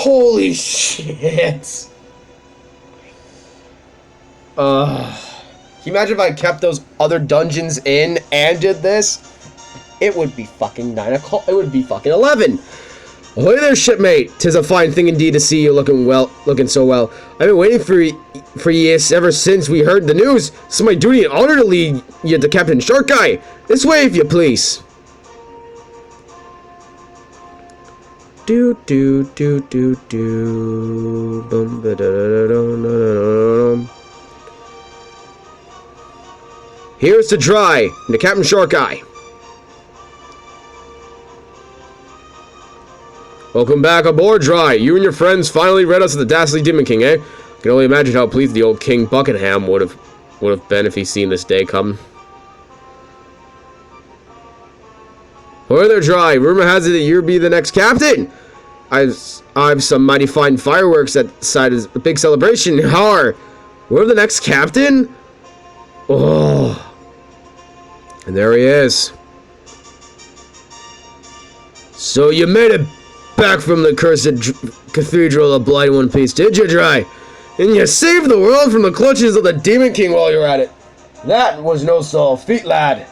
Holy shit. Can you imagine if I kept those other dungeons in and did this? It would be fucking 9 o'clock. It would be fucking 11. Ahoy there, shipmate. 'Tis a fine thing indeed to see you looking so well. I've been waiting for ye ever since we heard the news. It's my duty and honor to lead you to Captain Sharkeye. This way, if you please. Do do do do do. Bum ba da da da da da. Here's to Dry and to Captain Sharkeye. Welcome back aboard, Dry. You and your friends finally read us of the Dastardly Demon King, eh? I can only imagine how pleased the old King Buckingham would have been if he'd seen this day come. Ahoy there, Dry. Rumor has it that you'll be the next captain. I've some mighty fine fireworks outside as a big celebration. Har! We're the next captain? Oh. And there he is. So you made it back from the cursed cathedral of Blight in one piece, did you, Dry? And you saved the world from the clutches of the Demon King while you were at it. That was no small feat, lad.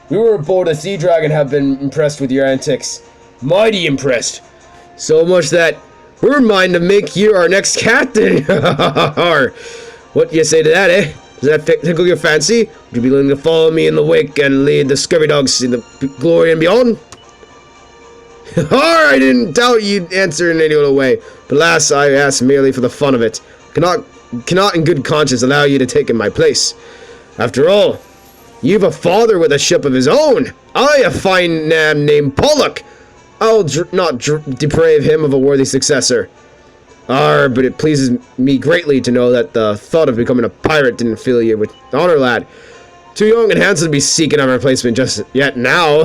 We were aboard a sea dragon have been impressed with your antics. Mighty impressed. So much that we're in mind to make you our next captain. What do you say to that, eh? Does that tickle your fancy? Would you be willing to follow me in the wake and lead the scurvy dogs in the glory and beyond? I didn't doubt you'd answer in any other way, but alas, I asked merely for the fun of it. Cannot in good conscience allow you to take in my place. After all, you've a father with a ship of his own. I a fine man named Pollock. I'll not deprave him of a worthy successor. But it pleases me greatly to know that the thought of becoming a pirate didn't fill you with honor, lad. Too young and handsome to be seeking a replacement just yet now.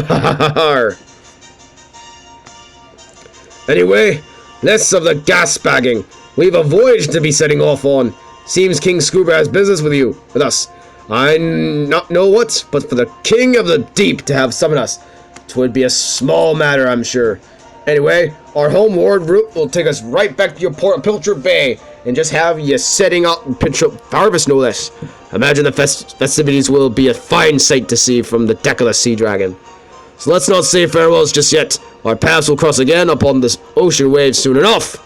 Anyway, less of the gas bagging. We've a voyage to be setting off on. Seems King Scuba has business with us. I not know what, but for the King of the Deep to have summoned us, 'twould be a small matter, I'm sure. Anyway, our homeward route will take us right back to your port of Pilcher Bay, and just have you setting out in Pilcher Harvest, no less. Imagine the festivities will be a fine sight to see from the deck of the Sea Dragon. So let's not say farewells just yet. Our paths will cross again upon this ocean wave soon enough.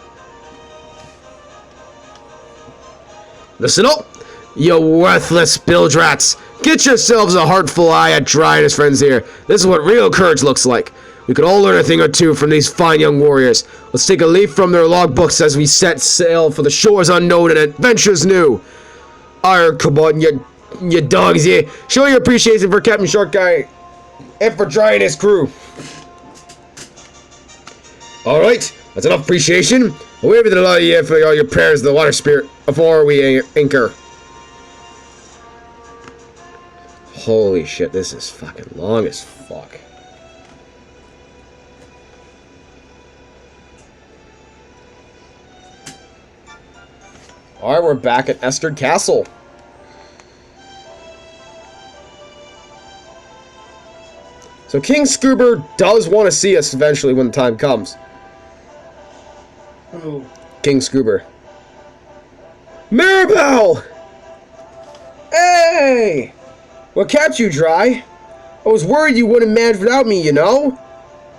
Listen up, you worthless bilge rats. Get yourselves a heartful eye at Dry and his friends here. This is what real courage looks like. We could all learn a thing or two from these fine young warriors. Let's take a leaf from their logbooks as we set sail for the shores unknown and adventures new. Arr, come on, you dogs, yeah. Show your appreciation for Captain Sharkeye and for Dry and his crew. Alright, that's enough appreciation. Away with the lot of you for all your prayers to the water spirit before we anchor. Holy shit, this is fucking long as fuck. Alright, we're back at Esther Castle. So King Scuba does want to see us eventually when the time comes. Who? King Scuba. Maribel! Hey! What kept you, Dry? I was worried you wouldn't manage without me, you know?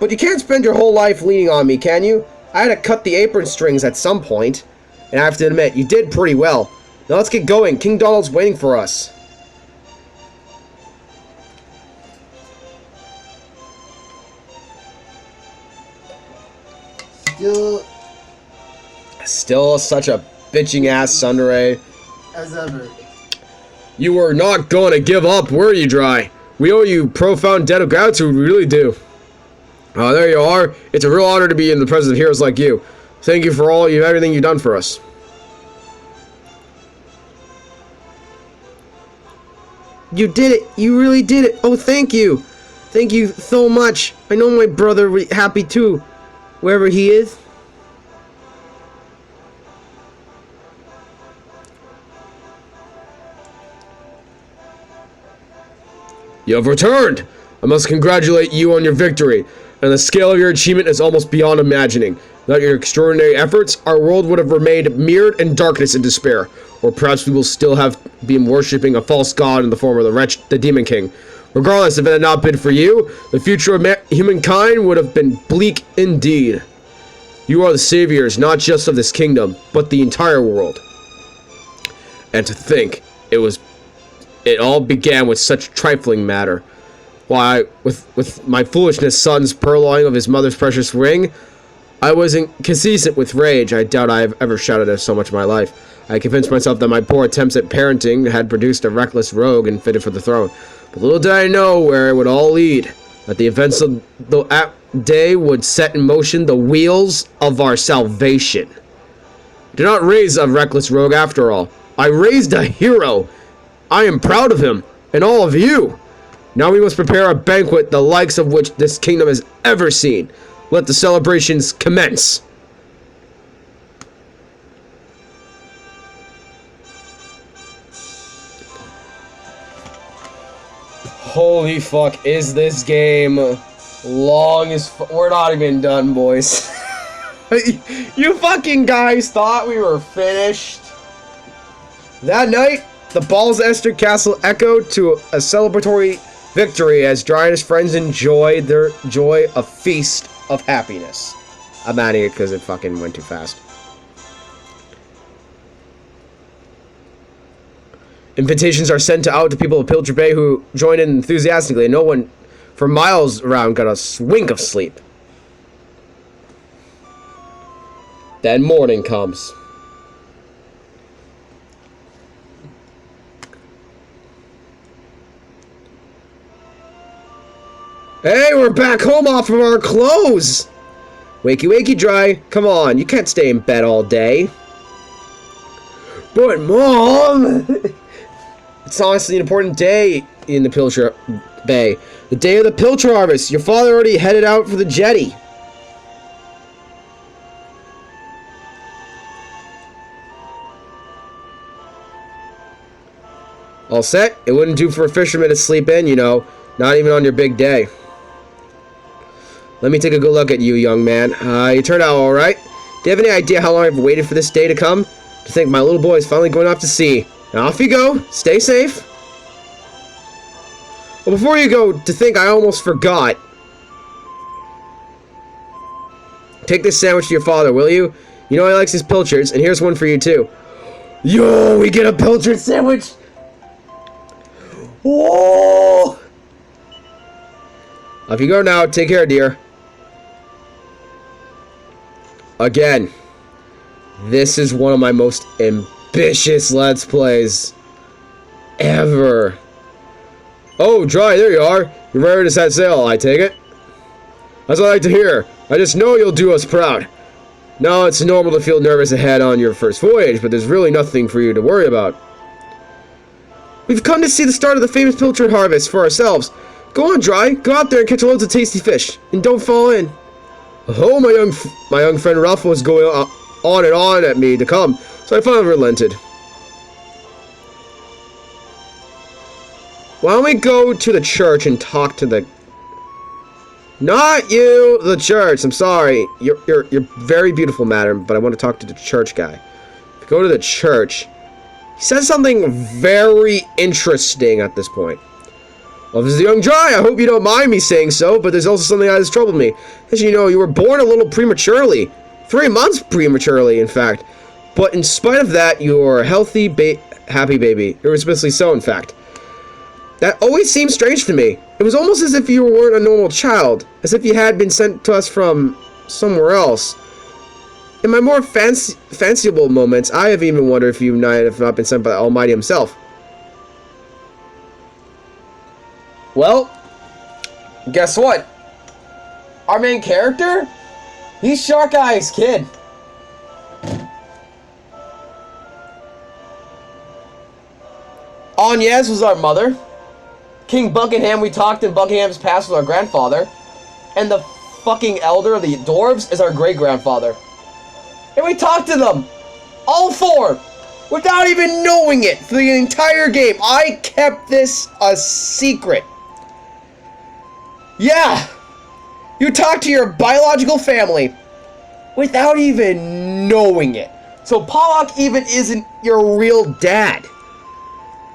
But you can't spend your whole life leaning on me, can you? I had to cut the apron strings at some point. And I have to admit, you did pretty well. Now let's get going. King Donald's waiting for us. Still such a bitching ass Sundere. As ever. You were not going to give up, were you, Dry? We owe you profound debt of gratitude, we really do. There you are. It's a real honor to be in the presence of heroes like you. Thank you for everything you've done for us. You did it. You really did it. Oh, thank you. Thank you so much. I know my brother will be happy too, wherever he is. You have returned! I must congratulate you on your victory, and the scale of your achievement is almost beyond imagining. Without your extraordinary efforts, our world would have remained mirrored in darkness and despair. Or perhaps we will still have been worshipping a false god in the form of the Demon King. Regardless, if it had not been for you, the future of humankind would have been bleak indeed. You are the saviors, not just of this kingdom, but the entire world. And to think, it all began with such trifling matter. Why, with my foolishness son's purloining of his mother's precious ring, I was inconsistent with rage. I doubt I have ever shouted at so much in my life. I convinced myself that my poor attempts at parenting had produced a reckless rogue and fitted for the throne. But little did I know where it would all lead. That the events of the day would set in motion the wheels of our salvation. I did not raise a reckless rogue after all. I raised a hero. I am proud of him, and all of you. Now we must prepare a banquet the likes of which this kingdom has ever seen. Let the celebrations commence. Holy fuck, is this game long as we're not even done, boys. You fucking guys thought we were finished. That night, the Balls Esther Castle echoed to a celebratory victory as Dry and his friends enjoyed their joy a feast of happiness. I'm out of here because it fucking went too fast. Invitations are sent out to people of Pilcher Bay who join in enthusiastically, and no one for miles around got a wink of sleep. Then morning comes. Hey, we're back home off of our clothes! Wakey, wakey, Dry. Come on, you can't stay in bed all day. But, Mom! It's honestly an important day in the Pilcher Bay. The day of the Pilcher harvest. Your father already headed out for the jetty. All set? It wouldn't do for a fisherman to sleep in, you know. Not even on your big day. Let me take a good look at you, young man. You turned out alright. Do you have any idea how long I've waited for this day to come? To think my little boy is finally going off to sea. Now off you go. Stay safe. Well, before you go, to think I almost forgot. Take this sandwich to your father, will you? You know he likes his pilchards, and here's one for you too. Yo, we get a pilchard sandwich! Whoa! Off you go now. Take care, dear. Again, this is one of my most ambitious Let's Plays ever. Oh, Dry, there you are. You're ready to set sail, I take it? That's what I like to hear. I just know you'll do us proud. Now, it's normal to feel nervous ahead on your first voyage, but there's really nothing for you to worry about. We've come to see the start of the famous pilchard harvest for ourselves. Go on, Dry. Go out there and catch loads of tasty fish. And don't fall in. Oh, my young friend Ralph was going on and on at me to come, so I finally relented. Why don't we go to the church and talk to the... Not you, the church. I'm sorry. You're very beautiful, madam, but I want to talk to the church guy. If you go to the church, he says something very interesting at this point. Well, this is the young Dry. I hope you don't mind me saying so, but there's also something that has troubled me. As you know, you were born a little prematurely. 3 months prematurely, in fact. But in spite of that, you're a healthy, happy baby. Irresponsibly so, in fact. That always seemed strange to me. It was almost as if you weren't a normal child. As if you had been sent to us from somewhere else. In my more fanciful moments, I have even wondered if you might have not been sent by the Almighty himself. Well, guess what? Our main character? He's Sharkeye's kid. Agnes was our mother. King Buckingham, we talked in Buckingham's past, was our grandfather. And the fucking elder of the dwarves is our great-grandfather. And we talked to them! All four! Without even knowing it for the entire game. I kept this a secret. Yeah! You talk to your biological family. without even knowing it. So Pollock even isn't your real dad.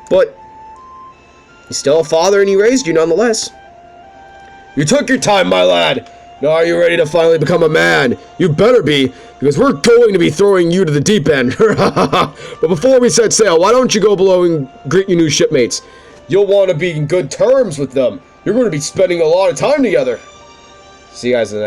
But he's still a father and he raised you nonetheless. You took your time, my lad. Now are you ready to finally become a man? You better be, because we're going to be throwing you to the deep end. But before we set sail, why don't you go below and greet your new shipmates? You'll want to be in good terms with them. You're going to be spending a lot of time together. See you guys in the next